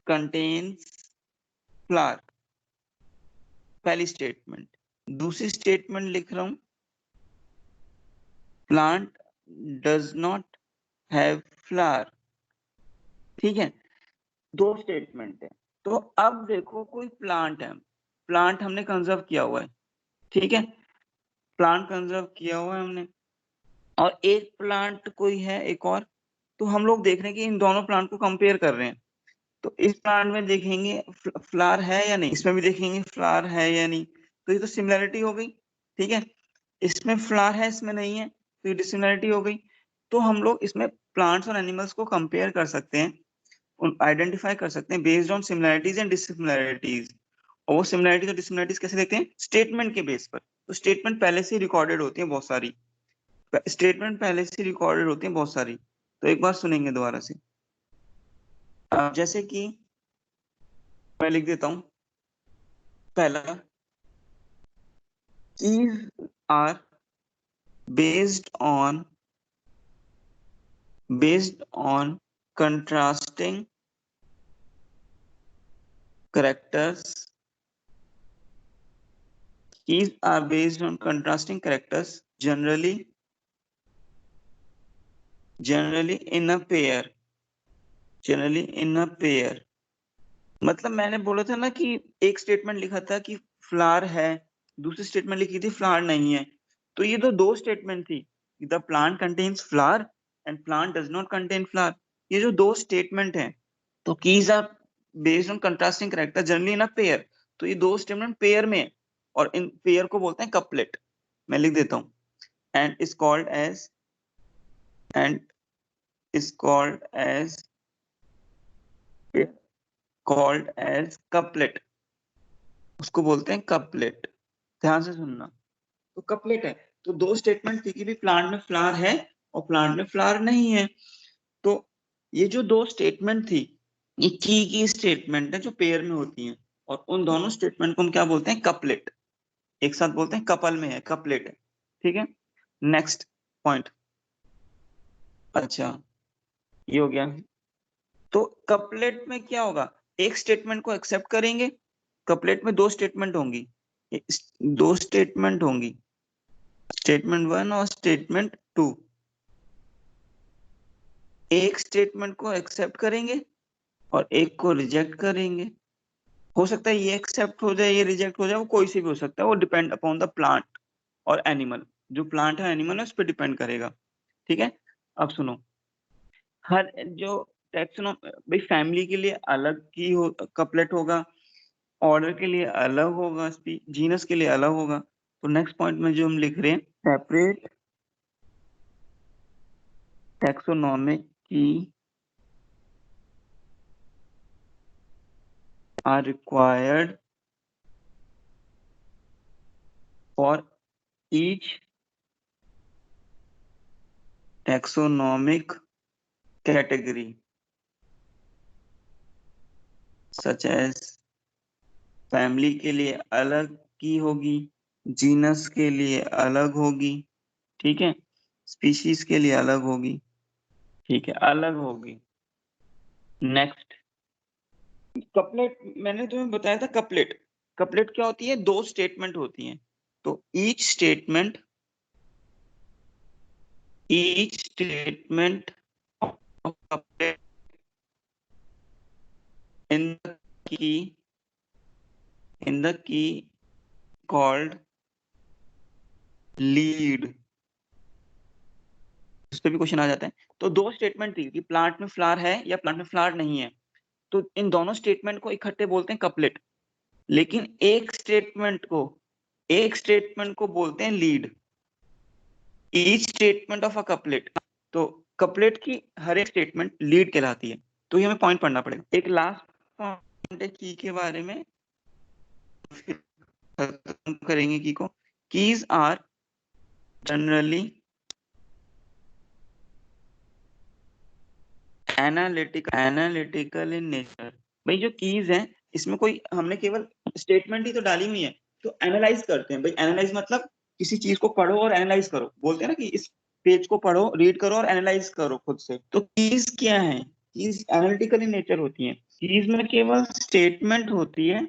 Speaker 1: कंटेन्स फ्लावर, पहली स्टेटमेंट। दूसरी स्टेटमेंट लिख रहा हूं, plant does not have flower. ठीक है, दो स्टेटमेंट है। तो अब देखो कोई प्लांट है, प्लांट हमने कंजर्व किया हुआ है, ठीक है, प्लांट कंजर्व किया हुआ है हमने, और एक प्लांट कोई है एक और। तो हम लोग देख रहे हैं कि इन दोनों प्लांट को कंपेयर कर रहे हैं। तो इस प्लांट में देखेंगे फ्लावर है या नहीं, इसमें भी देखेंगे फ्लावर है या नहीं। तो ये तो सिमिलरिटी हो गई, ठीक है। इसमें फ्लावर है, इसमें नहीं है, तो ये डिसिमिलरिटी हो गई। तो हम लोग इसमें प्लांट्स और एनिमल्स को कंपेयर कर सकते हैं, आइडेंटिफाई कर सकते हैं based on similarities and dissimilarities. और वो सिमिलरिटीज और डिसिमिलरिटीज कैसे देखते हैं, स्टेटमेंट के बेस पर। तो स्टेटमेंट पहले से रिकॉर्डेड होती है बहुत सारी, स्टेटमेंट पहले से रिकॉर्डेड होती है बहुत सारी। तो एक बार सुनेंगे दोबारा से। जैसे कि मैं लिख देता हूं, पहला, keys are based on contrasting characters. Keys are based on contrasting characters, generally in a pair. मतलब मैंने बोला था ना कि एक स्टेटमेंट लिखा था कि फ्लावर है, दूसरी स्टेटमेंट लिखी थी फ्लावर नहीं है। तो ये तो दो स्टेटमेंट थी, the plant contains flower and plant does not contain flower. ये जो दो स्टेटमेंट हैं, तो keys are based on contrasting character generally in a pair. तो ये दो स्टेटमेंट पेयर में है, और इन पेयर को बोलते हैं कपलेट। मैं लिख देता हूं, and is called as couplet. उसको बोलते हैं कपलेट। ध्यान से सुनना, तो कपलेट है। तो दो स्टेटमेंट थी कि भी प्लांट में फ्लावर है और प्लांट में फ्लावर नहीं है। तो ये जो दो स्टेटमेंट थी, ये की स्टेटमेंट है जो पेयर में होती हैं, और उन दोनों स्टेटमेंट को हम क्या बोलते हैं, कपलेट। एक साथ बोलते हैं कपल में है, कपलेट है, ठीक है। नेक्स्ट पॉइंट, अच्छा ये हो गया। तो कपलेट में क्या होगा, एक स्टेटमेंट को एक्सेप्ट करेंगे, कपलेट में दो स्टेटमेंट होंगी, दो स्टेटमेंट होंगी, स्टेटमेंट 1 और स्टेटमेंट 2। एक स्टेटमेंट को एक्सेप्ट करेंगे और एक को रिजेक्ट करेंगे। हो सकता है ये एक्सेप्ट हो जाए, ये रिजेक्ट हो जाए, वो कोई सी भी हो सकता है, वो डिपेंड अपॉन द प्लांट और एनिमल। जो प्लांट है एनिमल है उस पर डिपेंड करेगा, ठीक है। अब सुनो, हर जो टैक्सोनॉमी, भाई फैमिली के लिए अलग की हो कपलेट होगा, ऑर्डर के लिए अलग होगा, जीनस के लिए अलग होगा। तो नेक्स्ट पॉइंट में जो हम लिख रहे हैं, सेपरेट टैक्सोनॉमिक की are required for each taxonomic category, such as family के लिए अलग की होगी, जीनस के लिए अलग होगी, ठीक है, स्पीशीज के लिए अलग होगी, ठीक है, अलग होगी। नेक्स्ट, कपलेट, मैंने तुम्हें बताया था कपलेट। कपलेट क्या होती है, दो स्टेटमेंट होती हैं। तो each statement of couplet in the key called lead। इस पे भी क्वेश्चन आ जाता है। तो दो स्टेटमेंट थी कि प्लांट में फ्लावर है या प्लांट में फ्लावर नहीं है, तो इन दोनों स्टेटमेंट को इकट्ठे बोलते हैं कपलेट। लेकिन एक स्टेटमेंट को बोलते हैं lead, each statement of a couplet. तो कपलेट की हर एक स्टेटमेंट लीड कहलाती है। तो ये हमें पॉइंट पढ़ना पड़ेगा। एक लास्ट पॉइंट है की के बारे में, खत्म करेंगे की को। Keys are generally analytical in nature. भाई जो कीज हैं, इसमें कोई हमने केवल स्टेटमेंट ही तो डाली हुई है, तो एनालाइज करते हैं। भाई एनालाइज मतलब किसी चीज को पढ़ो और एनालाइज करो, बोलते हैं ना कि इस पेज को पढ़ो, रीड करो और एनालाइज करो खुद से। तो कीज क्या है, कीज एनालिटिकल इन नेचर होती है। कीज में केवल स्टेटमेंट होती है,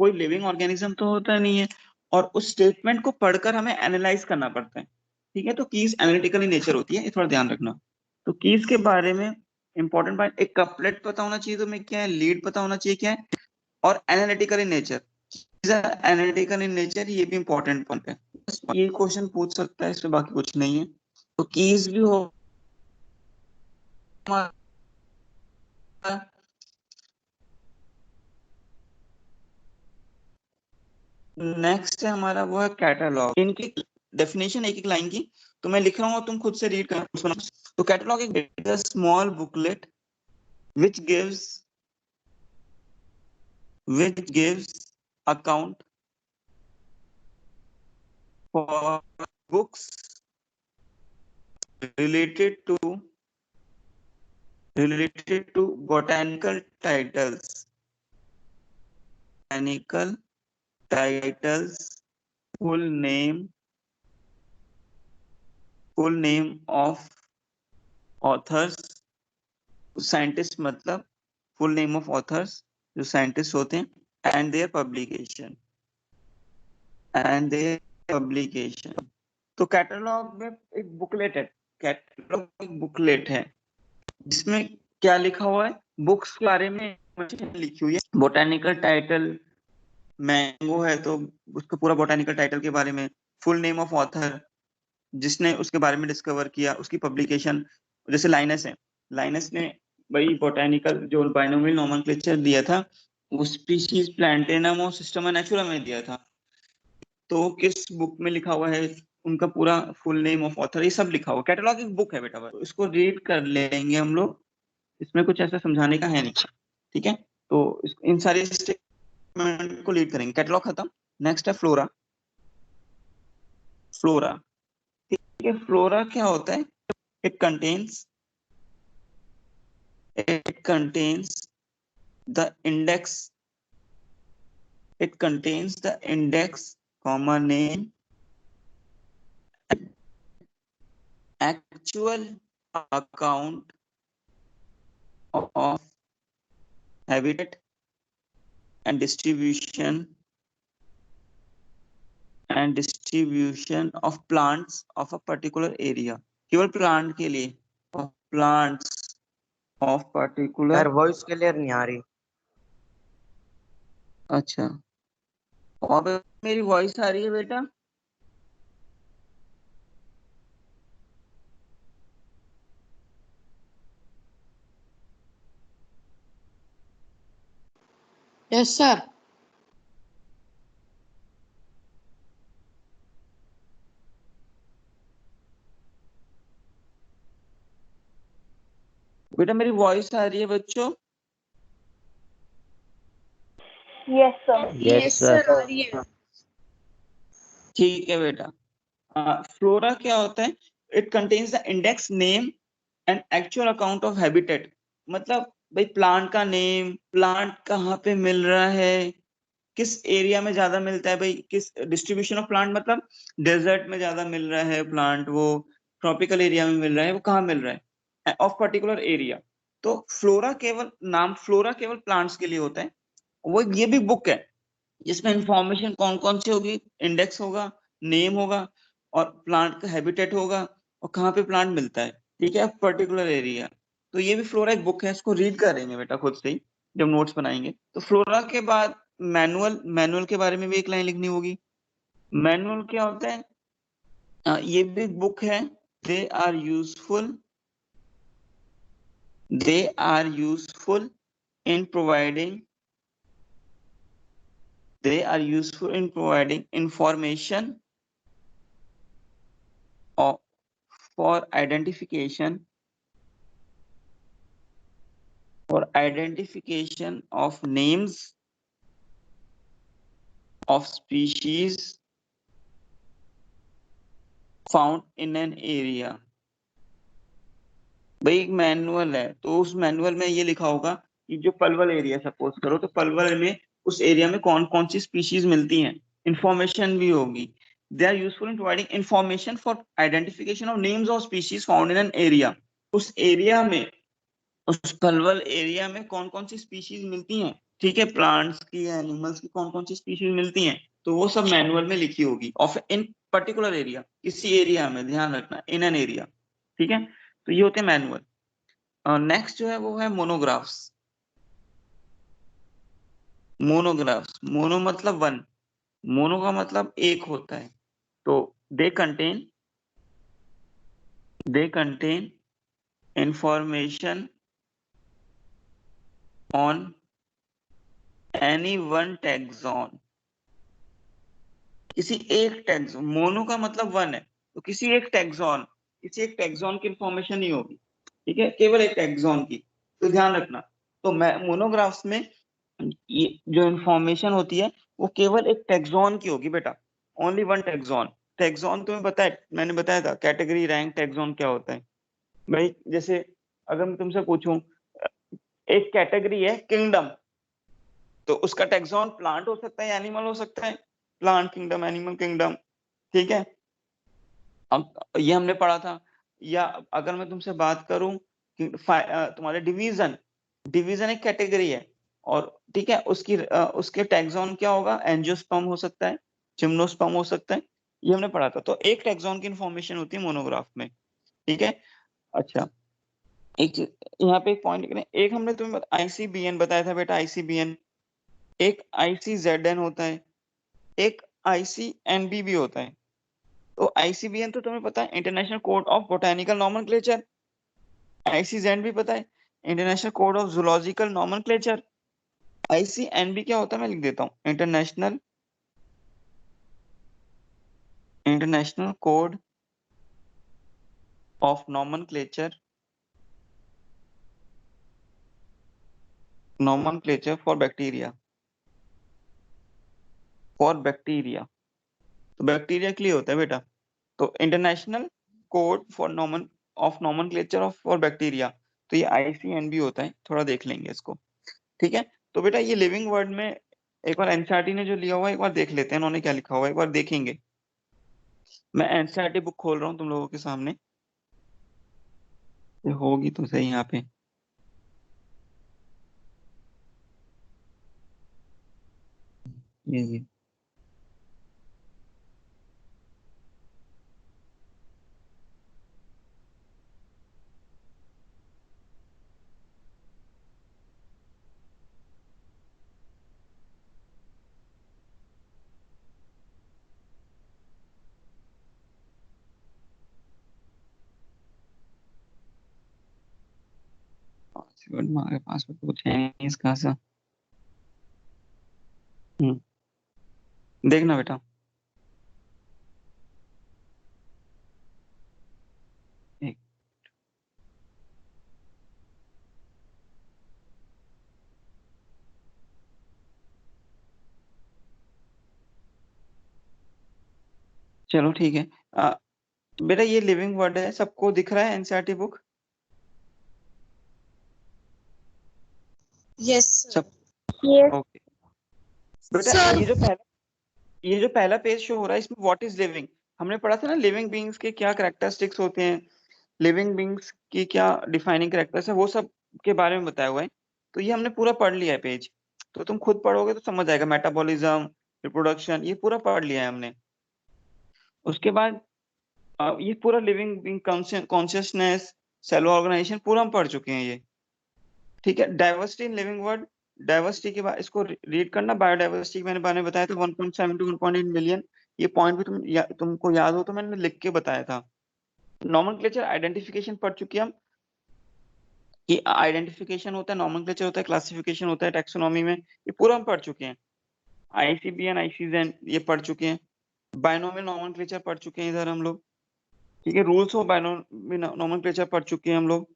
Speaker 1: कोई लिविंग ऑर्गेनिज्म तो होता नहीं है, और उस स्टेटमेंट को पढ़कर हमें एनालाइज करना पड़ता है। ठीक है, तो कीज एनालिटिकल इन नेचर होती है, ये थोड़ा ध्यान रखना। तो कीज के बारे में इंपॉर्टेंट पॉइंट, एक कपलेट पता होना चाहिए तुम्हें क्या है, लीड पता होना चाहिए क्या है, और analytical in nature, analytical in nature, ये भी इंपॉर्टेंट पॉइंट है। ये क्वेश्चन पूछ सकता है, इसमें बाकी कुछ नहीं है। तो कीज भी हो, नेक्स्ट है हमारा वो है कैटलॉग। इनकी डेफिनेशन एक एक लाइन की तो मैं लिख रहा हूँ, तुम खुद से रीड करना। तो कैटलॉग एक small booklet which gives account for books related to botanical titles, full name of authors, scientist मतलब फुल नेम ऑफ ऑथर्स जो साइंटिस्ट होते हैं, एंड देयर पब्लिकेशन तो कैटलॉग में एक बुकलेट है, कैटलॉग एक बुकलेट है जिसमें क्या लिखा हुआ है, बुक्स के बारे में लिखी हुई है। बोटानिकल टाइटल, मैंगो है तो उसका पूरा बोटानिकल टाइटल के बारे में, फुल नेम ऑफ ऑथर जिसने उसके बारे में डिस्कवर किया, उसकी पब्लिकेशन, जैसे लाइनस है, लाइनस ने वही बोटानिकल जो बाइनोमियल नोमेनक्लेचर दिया था, वो स्पीशीज प्लैंटेनम और सिस्टम नेचुरा में दिया था। तो किस बुक में लिखा हुआ है, उनका पूरा फुल नेम ऑफ ऑथर, ये सब लिखा हुआ। कैटलॉग एक बुक है बेटा, तो इसको रीड कर लेंगे हम लोग, इसमें कुछ ऐसा समझाने का है नहीं। ठीक है, तो इन सारे स्टेटमेंट को रीड करेंगे। कैटलॉग खत्म। नेक्स्ट है फ्लोरा। ठीक है, फ्लोरा क्या होता है, it contains the index, comma name, actual account of habitat and distribution of plants of a particular area। केवल प्लांट के लिए, plants of particular।
Speaker 3: यार वॉइस क्लियर नहीं आ रही।
Speaker 1: अच्छा, और मेरी वॉइस आ रही है बेटा?
Speaker 5: Yes sir.
Speaker 1: बेटा मेरी वॉइस आ रही है बच्चों?
Speaker 2: Yes, sir.
Speaker 4: Yes, sir. आ रही है।
Speaker 1: ठीक है बेटा। फ्लोरा क्या होता है, it contains the index name and actual account of habitat, मतलब भाई प्लांट का नेम, प्लांट कहाँ पे मिल रहा है, किस एरिया में ज्यादा मिलता है, भाई किस डिस्ट्रीब्यूशन ऑफ प्लांट, मतलब डेजर्ट में ज्यादा मिल रहा है प्लांट, वो ट्रॉपिकल एरिया में मिल रहा है, वो कहाँ मिल रहा है, ऑफ पर्टिकुलर एरिया। तो फ्लोरा केवल नाम, फ्लोरा केवल प्लांट्स के लिए होता है। वो ये भी बुक है जिसमें इंफॉर्मेशन कौन कौन सी होगी, इंडेक्स होगा, नेम होगा, और प्लांट का हैबिटेट होगा, और कहाँ पे प्लांट मिलता है। ठीक है, पर्टिकुलर एरिया। तो ये भी फ्लोरा एक बुक है, इसको रीड करेंगे बेटा खुद से ही जब नोट्स बनाएंगे। तो फ्लोरा के बाद मैनुअल के बारे में भी एक लाइन लिखनी होगी। मैनुअल क्या होता है, ये भी बुक है। They are useful in providing information for identification of names of species found in an area। भाई एक मैनुअल है, तो उस मैनुअल में ये लिखा होगा कि जो पलवल एरिया, सपोज करो तो पलवल में उस एरिया में कौन कौन सी स्पीशीज मिलती हैं, इंफॉर्मेशन भी होगी। They are useful in providing information for identification of names of species found in an area. उस एरिया में उस पलवल एरिया में कौन कौन सी स्पीशीज मिलती हैं, ठीक है, प्लांट्स की एनिमल्स की कौन कौन सी स्पीशीज मिलती हैं, तो वो सब मैनुअल में लिखी होगी ऑफ इन पर्टिकुलर एरिया, किसी एरिया में, ध्यान रखना इन एन एरिया, ठीक है। तो ये होते हैं मैनुअल। नेक्स्ट जो है वो है मोनोग्राफ्स। मोनोग्राफ्स, मोनो मतलब वन, मोनो का मतलब एक होता है। तो they contain information on any one taxon, किसी एक टैक्सॉन, मोनो का मतलब वन है, तो किसी एक टैक्सॉन की इंफॉर्मेशन नहीं होगी, ठीक है, केवल एक टैक्सॉन की। तो ध्यान रखना, तो मैं मोनोग्राफ्स में ये जो इंफॉर्मेशन होती है वो केवल एक टैक्सॉन की होगी बेटा, ओनली वन टैक्सॉन। टैक्सॉन तुम्हें पता है, मैंने बताया था कैटेगरी रैंक टैक्सॉन क्या होता है भाई। जैसे अगर मैं तुमसे पूछूं, एक कैटेगरी है किंगडम, तो उसका टैक्सॉन प्लांट हो सकता है, एनिमल हो सकता है, प्लांट किंगडम, एनिमल किंगडम, ठीक है। अब ये हमने पढ़ा था। या अगर मैं तुमसे बात करूं कि तुम्हारे डिवीजन, डिवीजन एक कैटेगरी है, और ठीक है, उसके टैक्सॉन क्या होगा, एंजियोस्पर्म हो सकता है, जिम्नोस्पर्म हो सकता है, ये हमने पढ़ा था। तो एक टैक्सॉन की इंफॉर्मेशन होती है मोनोग्राफ में, ठीक है। अच्छा, यहाँ पे एक पॉइंट लिख रहे हैं, एक हमने तुम्हें आईसीबीएन बताया था बेटा, आईसीबीएन, एक आईसीजेडएन होता है, एक आईसीएनबी भी होता है। तो आईसीबीएन तो तुम्हें पता है, international code of botanical nomenclature. ICZ भी पता है, international code of zoological nomenclature. ICNB क्या होता है, मैं लिख देता हूँ, international code of nomenclature, for bacteria, तो बैक्टीरिया के लिए होता है बेटा। तो international code for nomenclature of for bacteria, तो ये आईसीएनबी होता है, थोड़ा देख लेंगे इसको, ठीक है। तो बेटा ये लिविंग वर्ड में एक बार एनसीईआरटी ने जो लिया हुआ है एक बार देख लेते हैं, उन्होंने क्या लिखा हुआ है एक बार देखेंगे। मैं एनसीईआरटी बुक खोल रहा हूँ तुम लोगों के सामने, ये होगी तो सही यहाँ पे। ये पासवर्ड हमारे पास में कुछ है नहीं इसका सा। देखना बेटा, एक चलो ठीक है। बेटा ये लिविंग वर्ड है, सबको दिख रहा है एनसीईआरटी बुक?
Speaker 4: Yes, sir.
Speaker 1: सब
Speaker 2: Yes.
Speaker 1: ओके बेटा।
Speaker 4: Sir.
Speaker 1: ये जो पहला पेज शो हो रहा है इसमें व्हाट इज लिविंग, हमने पढ़ा था ना, लिविंग बीइंग्स के क्या कैरेक्टरिस्टिक्स होते हैं, लिविंग बीइंग्स की क्या डिफाइनिंग कैरेक्टर्स है, वो सब के बारे में बताया हुआ है। तो ये हमने पूरा पढ़ लिया है पेज, तो तुम खुद पढ़ोगे तो समझ आएगा, मेटाबॉलिज्म, रिप्रोडक्शन, ये पूरा पढ़ लिया है हमने। उसके बाद ये पूरा living being, consciousness, cell organisation पूरा हम पढ़ चुके हैं ये, ठीक है। Diversity in living world, diversity के बाद इसको रीड करना, बायोडाइवर्सिटी के मैंने बारे में बताया था 1.7 टू 1.8 मिलियन, ये पॉइंट भी तुमको याद हो तो मैंने लिख के बताया था। नॉमेनक्लेचर आइडेंटिफिकेशन पढ़ चुके हम, कि आइडेंटिफिकेशन होता है, नॉमेनक्लेचर होता है, क्लासिफिकेशन होता है टैक्सोनॉमी में, ये पूरा हम पढ़ चुके हैं। आईसीबीएन, आईसीजेन ये पढ़ चुके हैं। बायनोमियल नॉमेनक्लेचर पढ़ चुके हैं इधर हम लोग, ठीक है। रूल्स ऑफ बायनोमियल नॉमेनक्लेचर पढ़ चुके हैं हम लोग।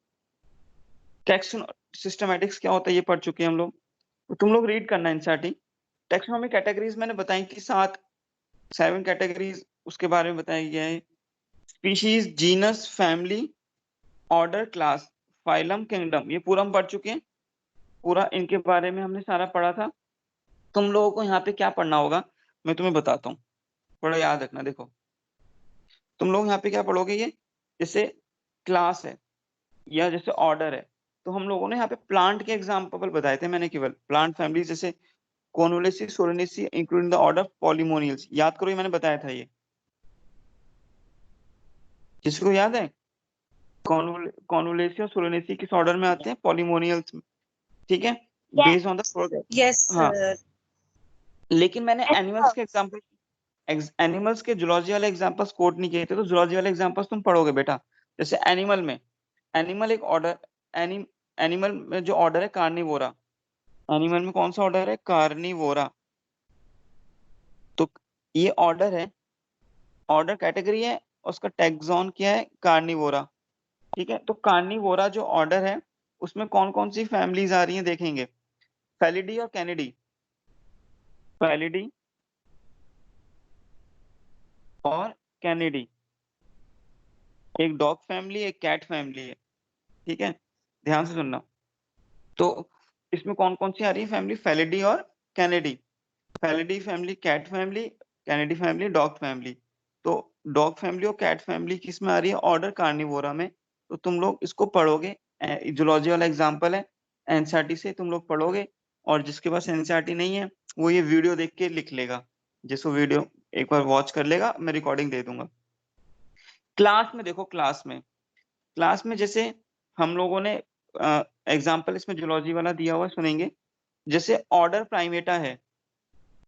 Speaker 1: टैक्सोन सिस्टमैटिक्स क्या होता है ये पढ़ चुके हैं हम लोग। तो तुम लोग रीड करना एनसीईआरटी। टैक्सोनॉमी कैटेगरीज मैंने बताई कि 7 कैटेगरीज उसके बारे में बताया गया है। Species, genus, family, order, class, phylum, kingdom, ये पूरा हम पढ़ चुके हैं, पूरा इनके बारे में हमने सारा पढ़ा था। तुम लोगों को यहाँ पे क्या पढ़ना होगा मैं तुम्हें बताता हूँ, थोड़ा याद रखना। देखो तुम लोग यहाँ पे क्या पढ़ोगे, ये जैसे क्लास है या जैसे ऑर्डर है, तो हम लोगों ने यहाँ पे प्लांट के एग्जाम्पल बताए थे मैंने, केवल प्लांट फैमिली जैसे कोनुलेसी, Solanaceae including the order Polemoniales. याद करो, ये मैंने बताया था। ये किसको याद है? कॉनुलेसी और सोलेनेसी किस ऑर्डर में आते हैं? पॉलीमोनियल्स में, ठीक है, based on the product.
Speaker 4: Yes,
Speaker 1: हाँ,
Speaker 4: sir.
Speaker 1: लेकिन मैंने
Speaker 2: Yes,
Speaker 1: एनिमल्स
Speaker 2: sir.
Speaker 1: के एग्जाम्पल, एनिमल्स के जूलॉजी वाले एग्जाम्पल्स कोट नहीं किए थे, तो जूलॉजी वाले एग्जाम्पल्स तुम पढ़ोगे बेटा। जैसे एनिमल में, एनिमल एक ऑर्डर, एनिमल में जो ऑर्डर है कार्निवोरा। एनिमल में कौन सा ऑर्डर है? कार्निवोरा। तो ये ऑर्डर है, ऑर्डर कैटेगरी है, उसका टैक्सॉन क्या है? कार्निवोरा। ठीक है, तो कार्निवोरा जो ऑर्डर है उसमें कौन कौन सी फैमिलीज आ रही हैं देखेंगे। फेलिडी और कैनिडी। फेलिडी और कैनिडी, एक डॉग फैमिली, एक कैट फैमिली है। ठीक है, ध्यान से सुनना। तो इसमें कौन कौन सी आ रही है फैमिली? फेलिडी और Canidae. Felidae family, cat family, Canidae family, dog family. तो डॉग फैमिली और कैट फैमिली किस में आ रही है? ऑर्डर कार्निवोरा में। तो तुम लोग इसको पढ़ोगे, जूलॉजी वाला एग्जाम्पल है, एनसीईआरटी से तुम लोग पढ़ोगे। और जिसके पास एनसीईआरटी नहीं है वो ये वीडियो देख के लिख लेगा, जिसको वीडियो एक बार वॉच कर लेगा, मैं रिकॉर्डिंग दे दूंगा। क्लास में देखो, क्लास में जैसे हम लोगों ने एग्जाम्पल इसमें जूलॉजी वाला दिया हुआ है, सुनेंगे। जैसे ऑर्डर प्राइमेटा है,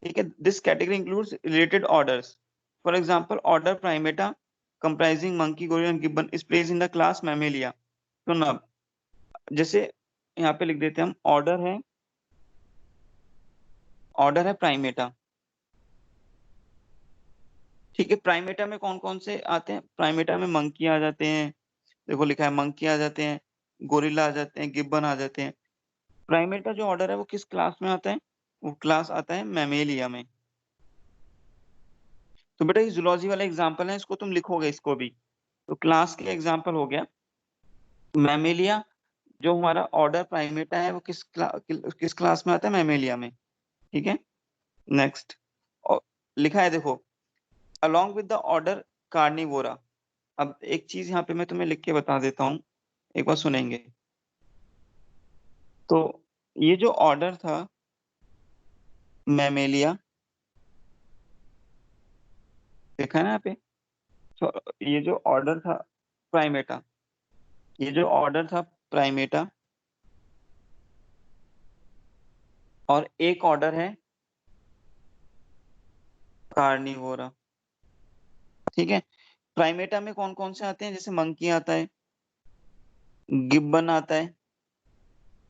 Speaker 1: ठीक है, this category includes related orders. For example order Primata comprising monkey, gorilla and Gibbon is placed in the class Mammalia. तो ना, जैसे यहाँ पे लिख देते हैं हम, ऑर्डर है प्राइमेटा। ठीक है, प्राइमेटा में कौन कौन से आते हैं? प्राइमेटा में मंकी आ जाते हैं, देखो लिखा है मंकी आ जाते हैं, गोरिल्ला आ जाते हैं, गिब्बन आ जाते हैं। प्राइमेटा जो ऑर्डर है वो किस क्लास में आता है? वो क्लास आता है मैमेलिया में। तो बेटा ये जूलॉजी वाला एग्जाम्पल है, इसको तुम लिखोगे इसको भी। तो क्लास के एग्जाम्पल हो गया मैमेलिया, जो हमारा ऑर्डर प्राइमेटा है वो किस क्लास में आता है? मैमेलिया में। ठीक है, नेक्स्ट। और लिखा है देखो, along with the order Carnivora. अब एक चीज यहाँ पे मैं तुम्हें लिख के बता देता हूँ, एक बार सुनेंगे। तो ये जो ऑर्डर था मैमेलिया, देखा है ना यहाँ पे? तो ये जो ऑर्डर था प्राइमेटा, ये जो ऑर्डर था प्राइमेटा, और एक ऑर्डर है कार्निवोरा। ठीक है, प्राइमेटा में कौन कौन से आते हैं? जैसे मंकी आता है, गिब्बन आता है,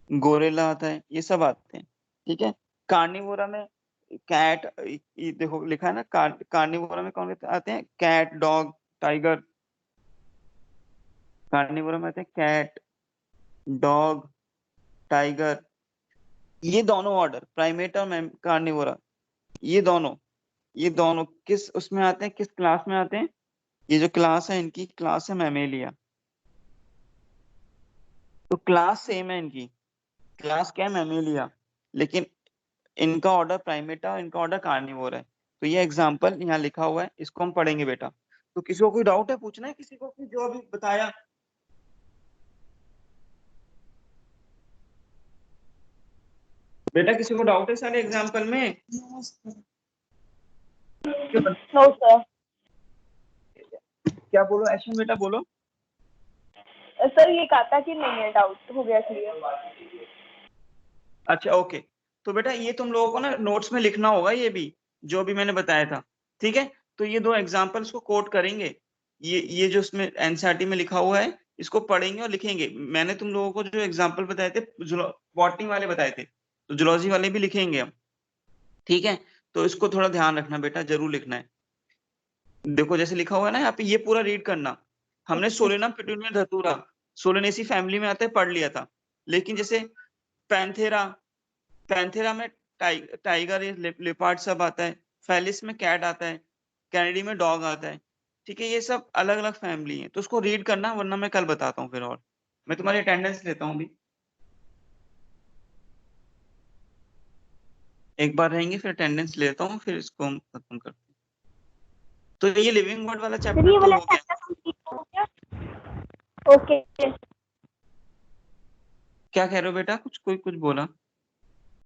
Speaker 1: गोरेला आता है, ये सब आते हैं। ठीक है, कार्निवोरा में कैट, ये देखो लिखा है ना, कार्निवोरा में कौन आते हैं? Cat, dog, tiger. कार्निवोरा में आते हैं कैट, डॉग, टाइगर। ये दोनों ऑर्डर प्राइमेटा और कार्निवोरा, ये दोनों किस उसमें आते हैं? किस क्लास में आते हैं? ये जो क्लास है इनकी क्लास है मैमेलिया। तो क्लास सेम है इनकी, क्लास क्या है? मैमेलिया। लेकिन इनका ऑर्डर प्राइमेटा, इनका ऑर्डर कार्निवोर है। तो ये एग्जांपल यहाँ लिखा हुआ है, इसको हम पढ़ेंगे बेटा। तो किसी को कोई डाउट है? पूछना है किसी को कि जो अभी बताया? बेटा किसी को डाउट है सारे एग्जांपल में?
Speaker 2: No, sir.
Speaker 1: क्या बोलो ऐश्वर्य, बेटा बोलो।
Speaker 2: सर ये कहा था कि नहीं है, डाउट हो गया क्लियर।
Speaker 1: अच्छा ओके, तो बेटा ये तुम लोगों को ना नोट्स में लिखना होगा, ये भी जो भी मैंने बताया था। ठीक है, तो ये दो एग्जांपल्स को कोट करेंगे, ये जो उसमें एनसीईआरटी में लिखा हुआ है, इसको पढ़ेंगे और लिखेंगे। मैंने तुम लोगों को जो एग्जांपल बताए थे, बॉटनी वाले बताए थे, तो जूलॉजी वाले भी लिखेंगे हम। ठीक है, तो इसको थोड़ा ध्यान रखना बेटा, जरूर लिखना है। देखो जैसे लिखा हुआ है ना यहाँ पे, ये पूरा रीड करना। हमने सोलेनम, पिटूनिया, धतूरा सोलेनेसी फैमिली में आता है, पढ़ लिया था। लेकिन जैसे पैंथेरा, पैंथेरा में टाइगर, लेपर्ड सब आता है। फेलिस में कैट आता है, कैनेडी में डॉग आता है। ठीक है, ये सब अलग अलग फैमिली है, तो उसको रीड करना, वरना मैं कल बताता हूँ फिर। और मैं तुम्हारी अटेंडेंस लेता हूँ भी, एक बार रहेंगे फिर अटेंडेंस लेता हूँ, फिर इसको हम खत्म करते हैं। तो ये लिविंग वर्ड वाला
Speaker 2: सर
Speaker 1: चैप्टर
Speaker 2: ये
Speaker 1: तो
Speaker 2: वाला
Speaker 1: हो गया।
Speaker 2: चैप्टर कंप्लीट हो गया? ओके।
Speaker 1: क्या कह रहे हो बेटा? कुछ कोई कुछ बोला?